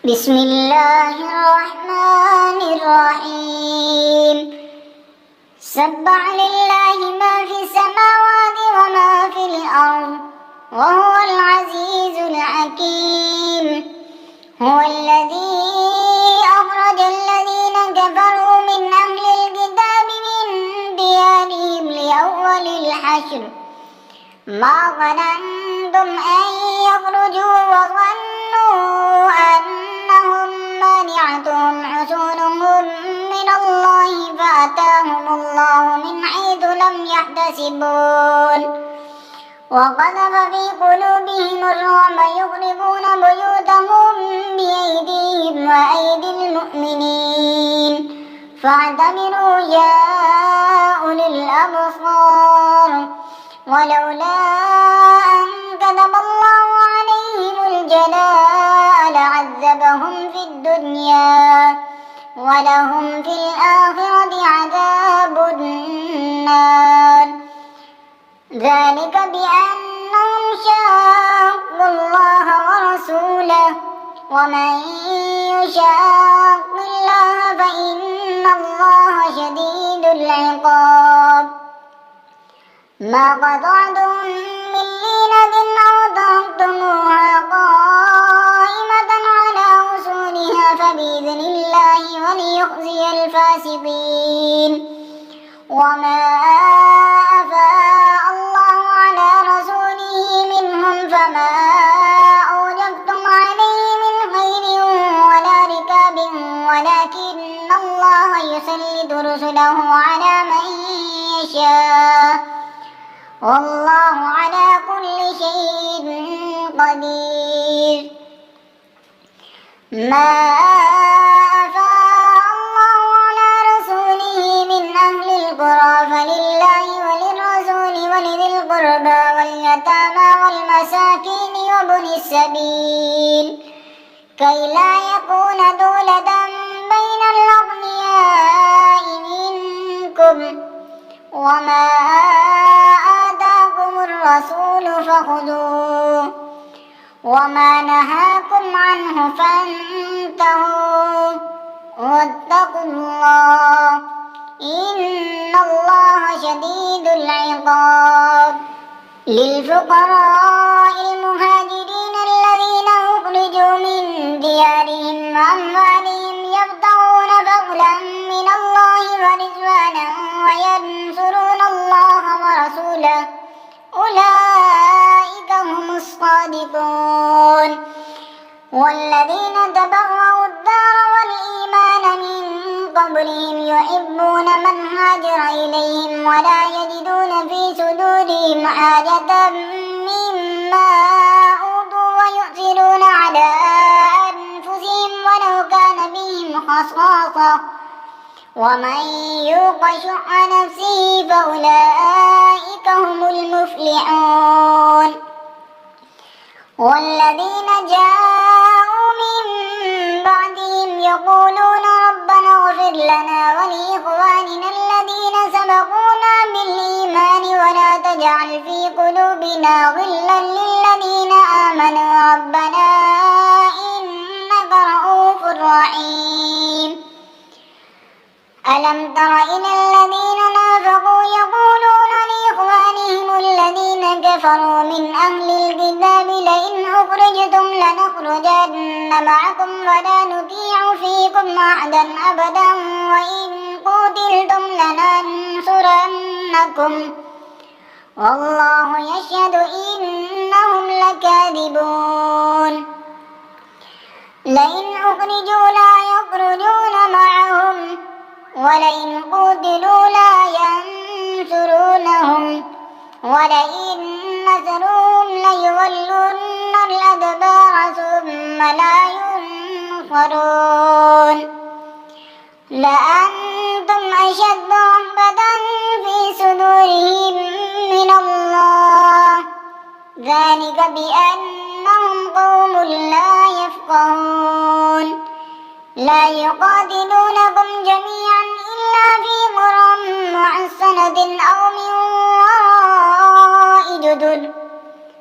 بسم الله الرحمن الرحيم. سبح لله ما في السماوات وما في الأرض وهو العزيز الحكيم. هو الذي أخرج الذين كفروا من أهل الكتاب من ديارهم لأول الحشر ما ظننتم أن يخرجوا وظنوا أنهم مانعتهم حصونهم من الله فأتاهم الله من حيث لم يحتسبون وقذف في قلوبهم الرعب يخربون بيوتهم بأيديهم وأيدي المؤمنين فاعتبروا يا أولي الأبصار. ولولا أن كتب الله عليهم الجلاء لعذبهم في الدنيا ولهم في الآخرة عذاب النار. ذلك بأنهم شاقوا الله ورسوله ومن يشاق الله فإن الله شديد العقاب. ما قطعتم من لينة أو تركتموها قائمة على أصولها فبإذن الله وليخزي الفاسقين. وما أفاء الله على رسوله منهم فما أوجفتم عليه من خيل ولا ركاب ولكن الله يسلط رسله على من يشاء والله على كل شيء قدير. ما أفاء الله على رسوله من أهل القرى فلله وللرسول ولذي القربى واليتامى والمساكين وابن السبيل كي لا يكون دولة بين الأغنياء منكم. وما آتاكم الرسول فخذوه وما نهاكم عنه فانتهوا واتقوا الله إن الله شديد العقاب. للفقراء المهاجرين الذين أخرجوا من ديارهم وأموالهم يبتغون فضلا من الله ورضوانا وينصرون الله ورسوله أولئك هم الصادقون. والذين تبوأوا الدار والإيمان من قبلهم يحبون من هاجر إليهم ولا يجدون في صدورهم حاجة مما أوتوا ويؤثرون على أنفسهم ولو كان بهم خصاصة ومن يوق شح نفسه فأولئك هم المفلحون. والذين جاءوا من بعدهم يقولون ربنا اغفر لنا ولإخواننا الذين سبقونا بالإيمان ولا تجعل في قلوبنا غلا للذين آمنوا ربنا إنك رؤوف رحيم. ألم تر إلى الذين نافقوا يقولون لإخوانهم الذين كفروا من أهل الكتاب لئن أخرجتم لنخرجن معكم ولا نطيع فيكم أحدا أبدا وإن قتلتم لننصرنكم والله يشهد إنهم لكاذبون. لئن أخرجوا لا يخرجون معهم ولئن قتلوا لا ينصرونهم ولئن نصروهم ليولن الأدبار ثم لا ينصرون. لأنتم أشد رهبة في صدورهم من الله ذلك بأنهم قوم لا يفقهون. لا يقاتلونكم جميعا إلا في قرى محصنة أو من وراء جدر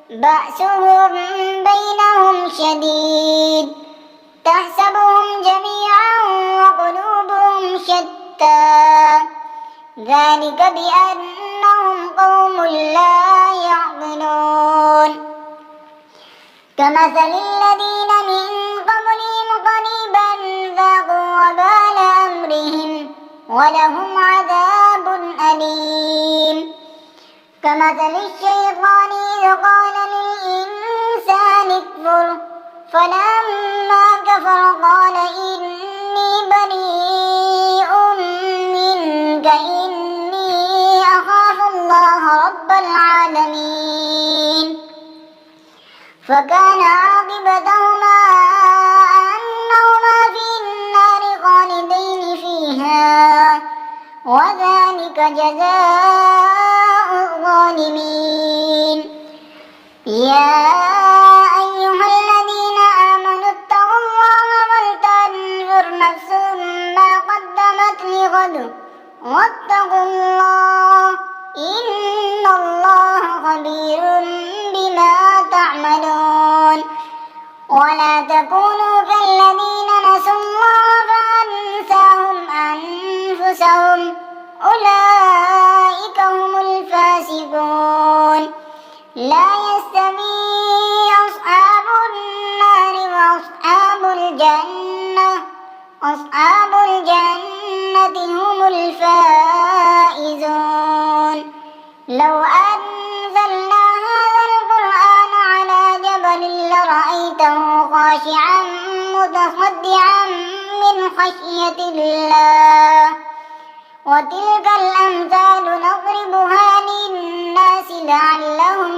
بأسهم بينهم شديد تحسبهم جميعا وقلوبهم شتى ذلك بأنهم قوم لا يعقلون كمثل الذين من قبلهم قريبا ذاقوا وبال أمرهم ولهم عذاب أليم كمثل الشيطان إذ قال للإنسان اكفر فلما كفر قال إني بريء منك إني أخاف الله رب العالمين فكان عاقبتهما أنهما في النار خالدين فيها وذلك جزاء الظالمين يا أيها الذين آمنوا اتقوا الله ولتنظر نفس ما قدمت لغد واتقوا الله إن الله خبير بما تعملون ولا تكونوا كالذين نسوا الله فأنساهم أنفسهم أولئك هم الفاسقون لا يستوي أصحاب النار أصحاب الجنة هم الفائزون لو أنزلنا هذا القرآن على جبل لرأيته خاشعا متصدعا من خشية الله وتلك الأمثال نضربها للناس لعلهم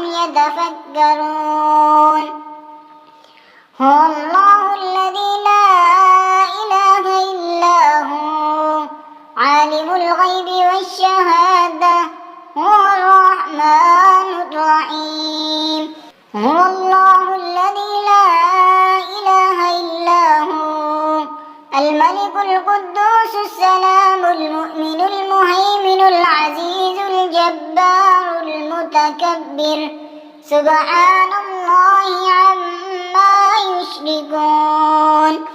يتفكرون هو الله الذي لا إله إلا هو عالم الغيب والشهادة هو الرحمن الرحيم هو الله الذي لا إله إلا هو الملك القدوس السلام المؤمن المهيمن العزيز الجبار المتكبر سبحان الله عما يشركون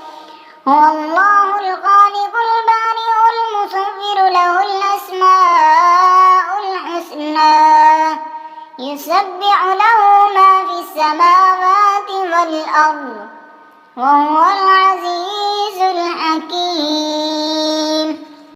هو الله الخالق البارئ المصور له الأسماء الحسنى يسبح له ما في السماوات والأرض وهو العزيز